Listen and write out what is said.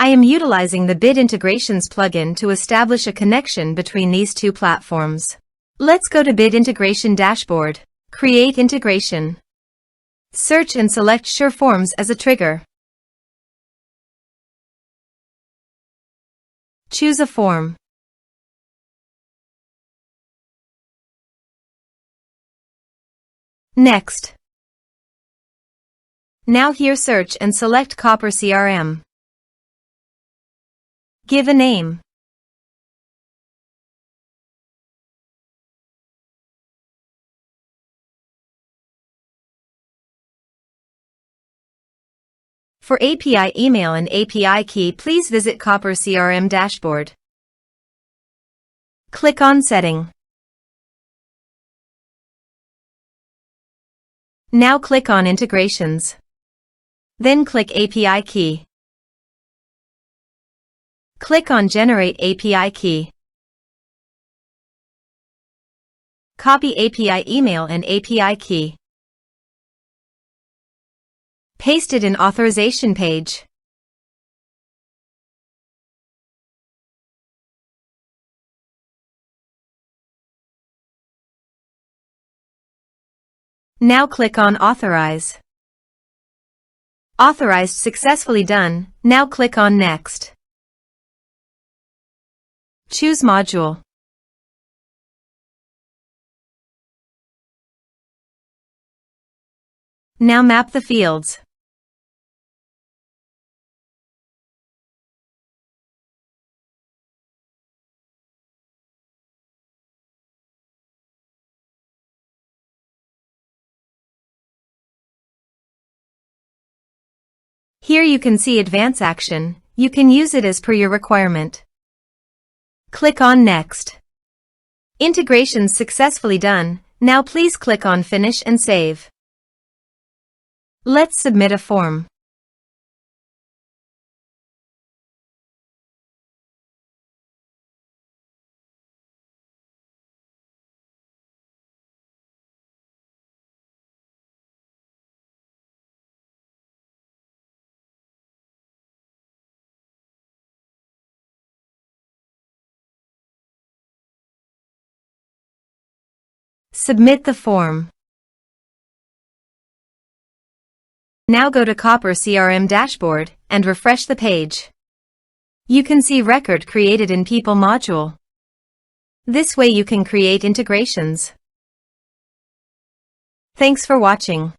I am utilizing the Bit Integrations plugin to establish a connection between these two platforms. Let's go to Bit Integration Dashboard. Create integration. Search and select SureForms as a trigger. Choose a form. Next. Now here search and select Copper CRM. Give a name. For API email and API key, please visit Copper CRM dashboard. Click on Setting. Now click on Integrations. Then click API key. Click on Generate API key. Copy API email and API key. Paste it in authorization page. Now click on Authorize. Authorized successfully done. Now click on Next. Choose Module. Now map the fields. Here you can see Advance Action. You can use it as per your requirement. Click on Next. Integration successfully done. Now please click on Finish and Save. Let's submit a form. Submit the form. Now go to Copper CRM dashboard and refresh the page. You can see record created in People module. This way you can create integrations. Thanks for watching.